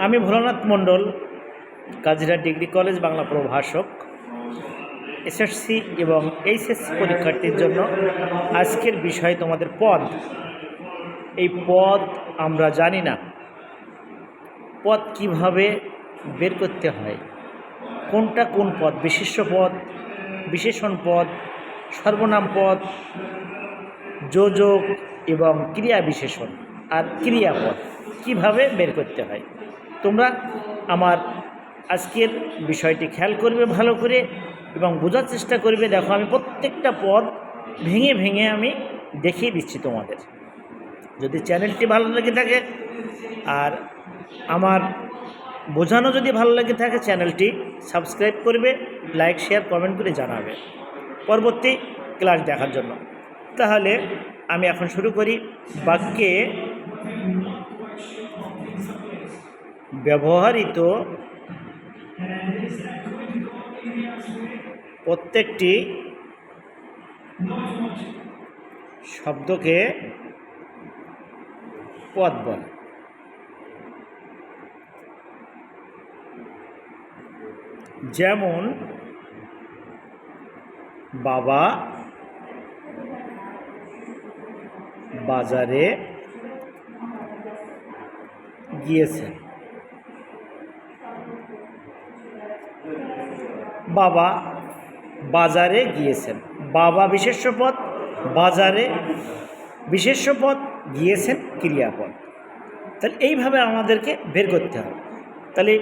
আমি ভোলানাথ মণ্ডল, কাজিরা degree college Bangla প্রভাষক, SSC এবং এইচএসসি পরীক্ষার্থীর জন্য আজকের বিষয় তোমাদের পদ। এই পদ আমরা জানি না, পদ কিভাবে বের করতে হয়, কোনটা কোন পদ, বিশেষ্য পদ, বিশেষণ পদ, সর্বনাম পদ, যোজক এবং ক্রিয়া বিশেষণ আর ক্রিয়াপদ কিভাবে বের করতে হয়। তোমরা আমার আজকের বিষয়টি খেয়াল করবে ভালো করে এবং বোঝার চেষ্টা করবে। দেখো, আমি প্রত্যেকটা পদ ভেঙে ভেঙে আমি দেখিয়ে দিচ্ছি তোমাদের। যদি চ্যানেলটি ভালো লেগে থাকে আর আমার বোঝানো যদি ভালো লেগে থাকে, চ্যানেলটি সাবস্ক্রাইব করবে, লাইক শেয়ার কমেন্ট করে জানাবে পরবর্তী ক্লাস দেখার জন্য। তাহলে আমি এখন শুরু করি। বাক্যে ব্যবহৃত প্রত্যেকটি শব্দকে পদ বলে। যেমন বাবা বাজারে গিয়েছেন। বাবা বাজারে গিয়েছেন, বাবা বিশেষ্য পদ, বাজারে বিশেষ্য পদ, গিয়েছেন ক্রিয়াপদ। তাহলে এইভাবে আমাদেরকে বের করতে হবে। তাহলে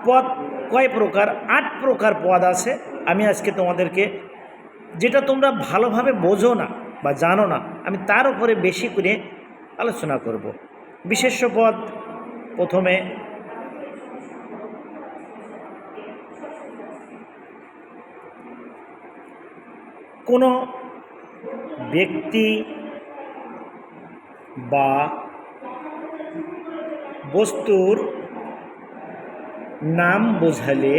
পদ কয় প্রকার? 8 প্রকার পদ আছে। আমি আজকে তোমাদেরকে, যেটা তোমরা ভালোভাবে বোঝো না বা জানো না, আমি তার উপরে বেশি করে আলোচনা করব। বিশেষ্য পদ প্রথমে কোনো ব্যক্তি বা বস্তুর নাম বোঝালে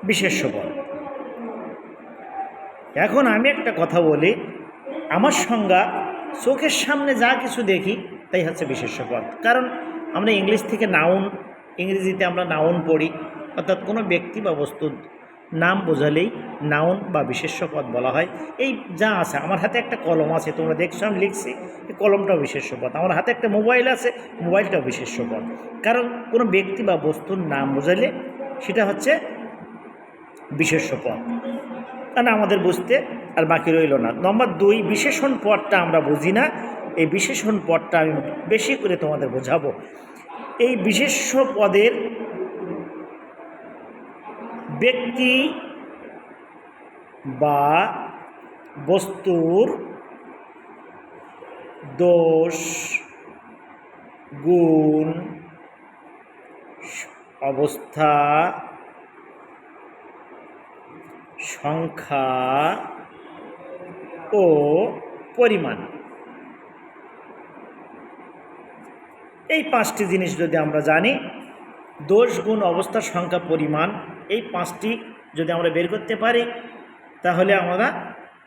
বিশেষ্য পদ। এখন আমি একটা কথা বলি, আমার সংজ্ঞা চোখের সামনে যা কিছু দেখি তাই হচ্ছে বিশেষ্য পদ। কারণ আমরা ইংলিশ থেকে নাউন, ইংরেজিতে আমরা নাউন পড়ি, অর্থাৎ কোনো ব্যক্তি বা বস্তুর নাম বোঝালেই নাউন বা বিশেষ্য পদ বলা হয়। এই যা আছে, আমার হাতে একটা কলম আছে, তোমরা দেখছো আমি লিখছি, এই কলমটাও বিশেষ্য পদ। আমার হাতে একটা মোবাইল আছে, মোবাইলটাও বিশেষ্য পদ। কারণ কোনো ব্যক্তি বা বস্তুর নাম বোঝালে সেটা হচ্ছে বিশেষ্য পদ। কারণ আমাদের বুঝতে আর বাকি রইল না। নম্বর 2, বিশেষণ পদটা আমরা বুঝি না। এই বিশেষণ পদটা আমি বেশি করে তোমাদের বোঝাবো। এই বিশেষ্য পদের ব্যক্তি বা বস্তুর দোষ, গুণ, অবস্থা, সংখ্যা ও পরিমাণ, এই 5টি জিনিস যদি আমরা জানি, দোষ, গুণ, অবস্থা, সংখ্যা, পরিমাণ, এই 5টি যদি আমরা বের করতে পারি, তাহলে আমরা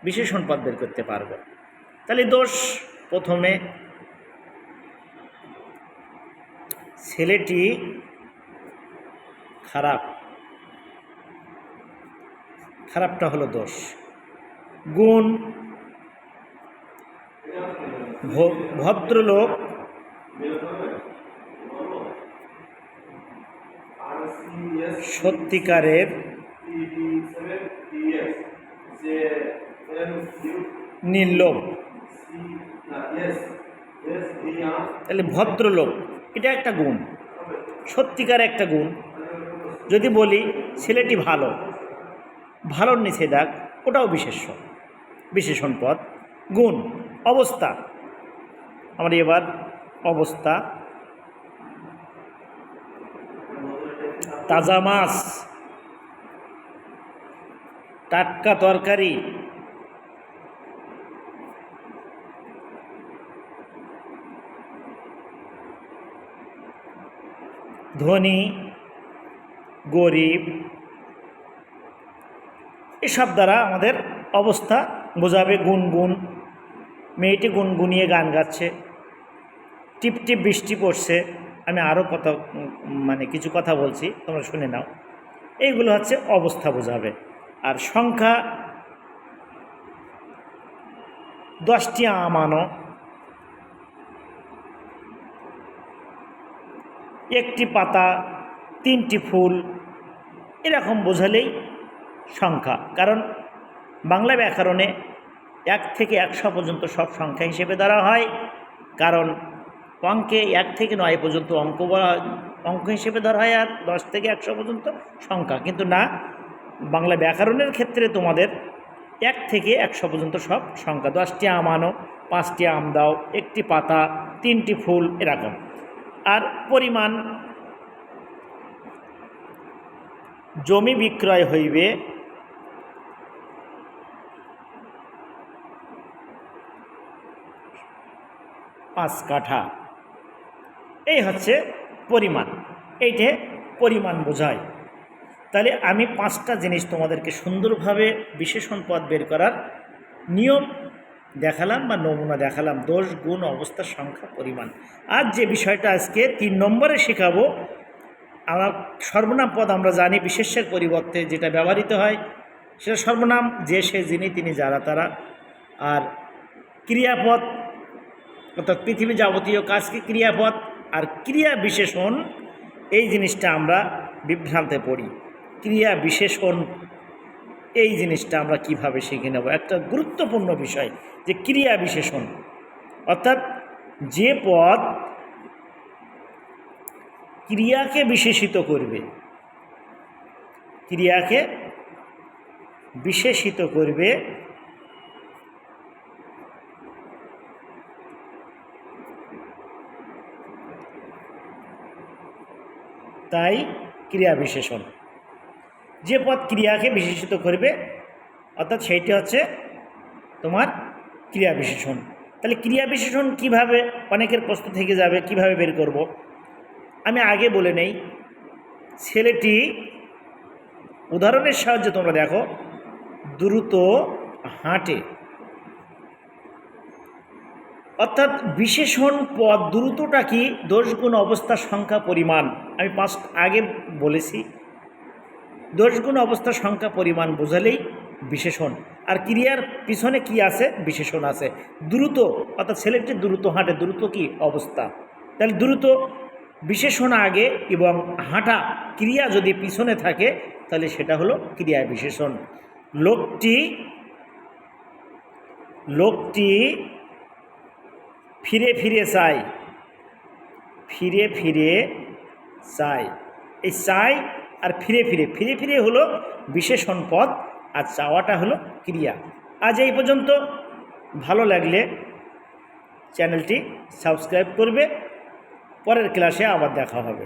বিশেষণ পদ বের করতে পারব। তাহলে দোষ প্রথমে, ছেলেটি খারাপ, খারাপটা হলো দোষ। গুণ, ভদ্রলোক সত্যিকারের নির্লোভ। তাহলে ভদ্রলোক এটা একটা গুণ, সত্যিকার একটা গুণ। যদি বলি ছেলেটি ভালো, ভালোর নিচে দাগ, ওটাও বিশেষ্য, বিশেষণ পদ। গুণ, অবস্থা, আমরা এবার অবস্থা, তাজা মাছ, টাটকা তরকারি, ধনী, গরিব, এসব দ্বারা আমাদের অবস্থা বোঝাবে। গুণ, গুণ, মেয়েটি গুনগুনিয়ে গান গাচ্ছে, টিপ টিপ বৃষ্টি পড়ছে। আমি আরও কথা কিছু কথা বলছি, তোমরা শুনে নাও। এইগুলো হচ্ছে অবস্থা বোঝাবে। আর সংখ্যা 10টি আম আনো, 1টি পাতা, 3টি ফুল, এরকম বোঝালেই সংখ্যা। কারণ বাংলা ব্যাকরণে 1 থেকে 100 পর্যন্ত সব সংখ্যা হিসেবে ধরা হয়। কারণ অঙ্কে 1 থেকে 9 পর্যন্ত অঙ্ক হিসেবে ধরা হয়, আর 10 থেকে 100 পর্যন্ত সংখ্যা। কিন্তু না, বাংলা ব্যাকরণের ক্ষেত্রে তোমাদের 1 থেকে 100 পর্যন্ত সব সংখ্যা। 10টি আম আনো, 5টি আম দাও, 1টি পাতা, 3টি ফুল, এরকম। আর পরিমাণ, জমি বিক্রয় হইবে 5 কাঠা। এই হচ্ছে পরিমাণ, এইটে পরিমাণ বোঝায়। তাহলে আমি 5টা জিনিস তোমাদেরকে সুন্দরভাবে বিশেষণ পদ বের করার নিয়ম দেখালাম বা নমুনা দেখালাম। দোষ, গুণ, অবস্থা, সংখ্যা, পরিমাণ। আর যে বিষয়টা আজকে 3 নম্বরে শেখাবো, আমার সর্বনাম পদ আমরা জানি বিশেষ্যের পরিবর্তে যেটা ব্যবহৃত হয় সেটা সর্বনাম, যে, সে, যিনি, তিনি, যারা, তারা। আর ক্রিয়াপদ অর্থাৎ পৃথিবী যাবতীয় কাজকে ক্রিয়াপদ। আর ক্রিয়া বিশেষণ, এই জিনিসটা আমরা বিভ্রান্তে পড়ি। ক্রিয়া বিশেষণ এই জিনিসটা আমরা কিভাবে শিখে নেব, একটা গুরুত্বপূর্ণ বিষয় যে ক্রিয়া বিশেষণ, অর্থাৎ যে পদ ক্রিয়াকে বিশেষিত করবে, ক্রিয়াকে বিশেষিত করবে, তাই ক্রিয়া বিশেষণ। যে পদ ক্রিয়াকে বিশেষিত করবে অর্থাৎ সেইটি হচ্ছে তোমার ক্রিয়া বিশেষণ। তাহলে ক্রিয়া বিশেষণ কিভাবে, অনেকের প্রশ্ন থেকে যাবে কিভাবে বের করব। আমি আগে বলে নেই, ছেলেটি, উদাহরণের সাহায্যে তোমরা দেখো, দ্রুত হাঁটে। অর্থাৎ বিশেষণ পদ দ্রুতটা কি, দোষ, গুণ, অবস্থা, সংখ্যা, পরিমাণ। আমি আগে বলেছি, দোষ, গুণ, অবস্থা, সংখ্যা, পরিমাণ বোঝালেই বিশেষণ। আর ক্রিয়ার পিছনে কি আছে, বিশেষণ আছে। দ্রুত অর্থাৎ ছেলেটি দ্রুত হাঁটে, দ্রুত কি, অবস্থা। তাহলে দ্রুত বিশেষণ আগে এবং হাঁটা ক্রিয়া যদি পিছনে থাকে তাহলে সেটা হলো ক্রিয়া বিশেষণ। লোকটি ফিরে ফিরে চায়, ফিরে ফিরে চায়। এই চাই আর ফিরে ফিরে, ফিরে ফিরে হলো বিশেষণ পদ, আর চাওয়াটা হলো ক্রিয়া। আজ এই পর্যন্ত। ভালো লাগলে চ্যানেলটি সাবস্ক্রাইব করবে। পরের ক্লাসে আবার দেখা হবে।